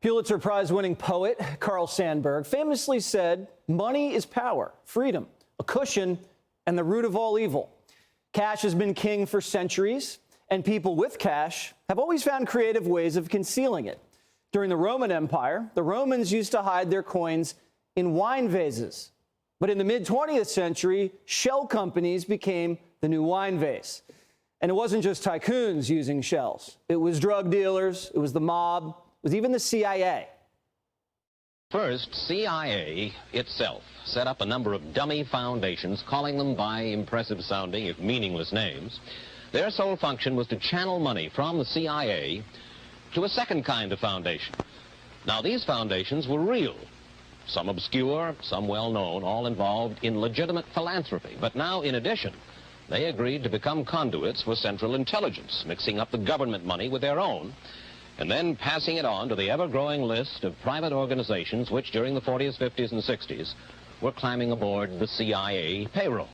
Pulitzer Prize-winning poet Carl Sandburg famously said, "Money is power, freedom, a cushion, and the root of all evil." Cash has been king for centuries, and people with cash have always found creative ways of concealing it. During the Roman Empire, the Romans used to hide their coins in wine vases. But in the mid-20th century, shell companies became the new wine vase. And it wasn't just tycoons using shells. It was drug dealers, it was the mob, it was even the CIA. First, CIA itself set up a number of dummy foundations, calling them by impressive-sounding, if meaningless, names. Their sole function was to channel money from the CIA to a second kind of foundation. Now, these foundations were real. Some obscure, some well-known, all involved in legitimate philanthropy. But now, in addition, they agreed to become conduits for Central Intelligence, mixing up the government money with their own, and then passing it on to the ever-growing list of private organizations which, during the 40s, 50s, and 60s, were climbing aboard the CIA payroll.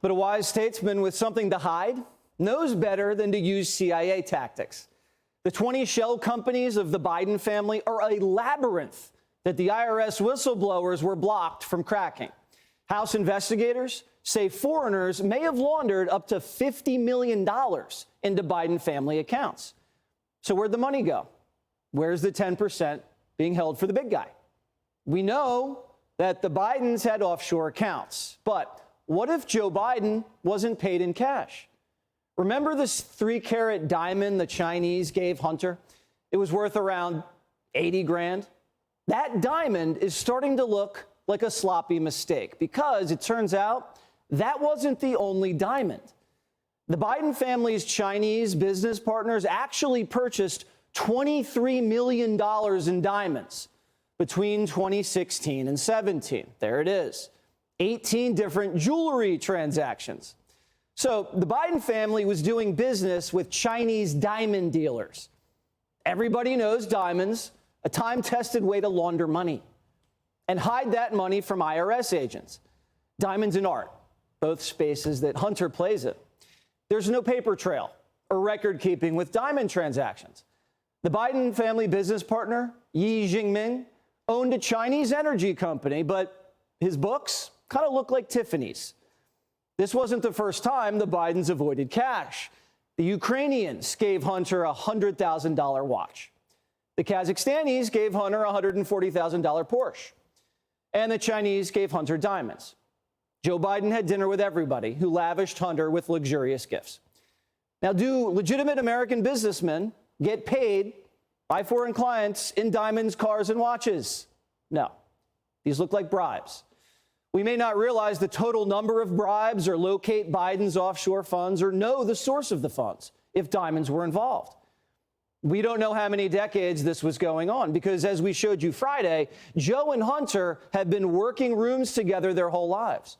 But a wise statesman with something to hide knows better than to use CIA tactics. The 20 shell companies of the Biden family are a labyrinth that the IRS whistleblowers were blocked from cracking. House investigators say foreigners may have laundered up to $50 million into Biden family accounts. So where'd the money go? Where's the 10% being held for the big guy? We know that the Bidens had offshore accounts, but what if Joe Biden wasn't paid in cash? Remember this 3-carat diamond the Chinese gave Hunter? It was worth around 80 grand. That diamond is starting to look like a sloppy mistake because it turns out that wasn't the only diamond. The Biden family's Chinese business partners actually purchased $23 million in diamonds between 2016 and 17. There it is. 18 different jewelry transactions. So the Biden family was doing business with Chinese diamond dealers. Everybody knows diamonds, a time-tested way to launder money and hide that money from IRS agents. Diamonds and art, both spaces that Hunter plays in. There's no paper trail or record keeping with diamond transactions. The Biden family business partner, Yi Jingming, owned a Chinese energy company, but his books kind of look like Tiffany's. This wasn't the first time the Bidens avoided cash. The Ukrainians gave Hunter a $100,000 watch. The Kazakhstanis gave Hunter a $140,000 Porsche. And the Chinese gave Hunter diamonds. Joe Biden had dinner with everybody who lavished Hunter with luxurious gifts. Now, do legitimate American businessmen get paid by foreign clients in diamonds, cars, and watches? No. These look like bribes. We may not realize the total number of bribes or locate Biden's offshore funds or know the source of the funds if diamonds were involved. We don't know how many decades this was going on because, as we showed you Friday, Joe and Hunter have been working rooms together their whole lives.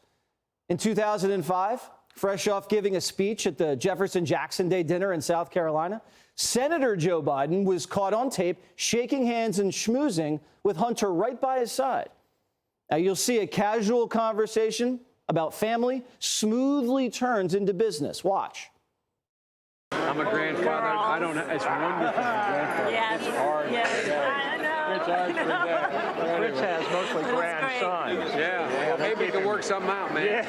In 2005, fresh off giving a speech at the Jefferson-Jackson Day dinner in South Carolina, Senator Joe Biden was caught on tape shaking hands and schmoozing with Hunter right by his side. Now, you'll see a casual conversation about family smoothly turns into business. Watch. I'm a grandfather. I don't know. It's wonderful. Grandfather. Yes. It's hard. Yes. I know. It's hard for that. Rich has mostly grandsons. Yeah. Well, maybe we can work something out, man. Yeah,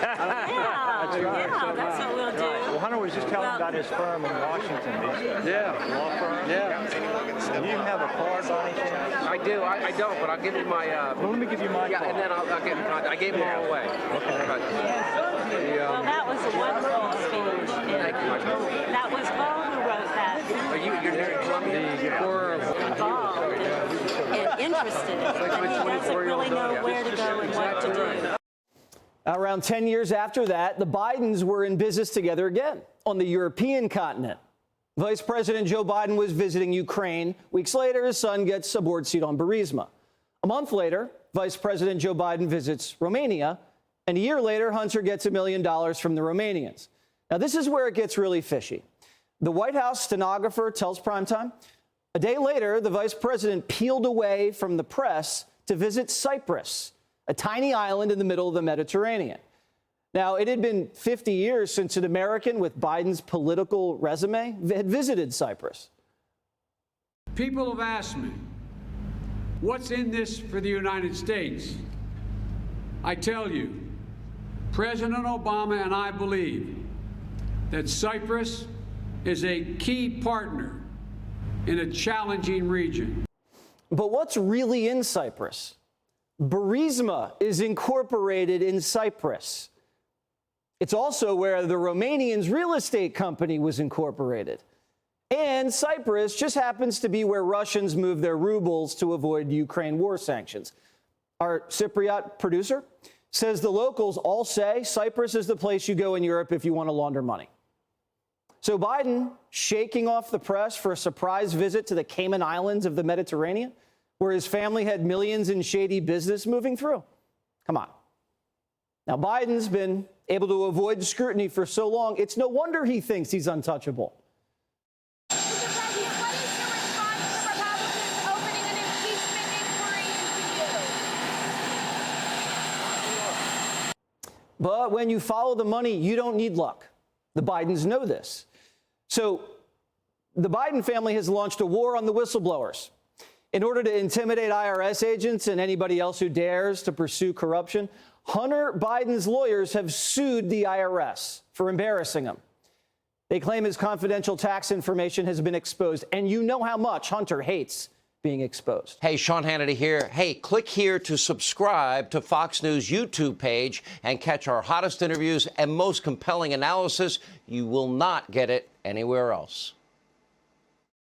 that's what we'll do. Well, Hunter was just telling about his firm in Washington, D.C. Yeah. Law firm. Yeah. Do you have a card by any chance? I do. I don't, but I'll give you my. Well, let me give you my Yeah, card. and then I gave them all away. Okay. Well, that was a wonderful speech. Thank you, my friend. That was Paul who wrote that. You're there in Columbia? Or Involved and interested, but he doesn't really know where to go and what to do. Around 10 years after that, the Bidens were in business together again on the European continent. Vice President Joe Biden was visiting Ukraine. Weeks later, his son gets a board seat on Burisma. A month later, Vice President Joe Biden visits Romania. And a year later, Hunter gets $1 million from the Romanians. Now, this is where it gets really fishy. The White House stenographer tells Primetime, a day later, the vice president peeled away from the press to visit Cyprus, a tiny island in the middle of the Mediterranean. Now, it had been 50 years since an American with Biden's political resume had visited Cyprus. People have asked me, What's in this for the United States? I tell you, President Obama and I believe that Cyprus is a key partner in a challenging region. But what's really in Cyprus? Burisma is incorporated in Cyprus. It's also where the Romanians' real estate company was incorporated. And Cyprus just happens to be where Russians move their rubles to avoid Ukraine war sanctions. Our Cypriot producer says the locals all say Cyprus is the place you go in Europe if you want to launder money. So Biden shaking off the press for a surprise visit to the Cayman Islands of the Mediterranean, where his family had millions in shady business moving through. Come on. Now, Biden's been able to avoid scrutiny for so long, it's no wonder he thinks he's untouchable. But when you follow the money, you don't need luck. The Bidens know this. So the Biden family has launched a war on the whistleblowers. In order to intimidate IRS agents and anybody else who dares to pursue corruption, Hunter Biden's lawyers have sued the IRS for embarrassing him. They claim his confidential tax information has been exposed, and you know how much Hunter hates being exposed. Hey, Sean Hannity here. Hey, click here to subscribe to Fox News YouTube page and catch our hottest interviews and most compelling analysis. You will not get it anywhere else.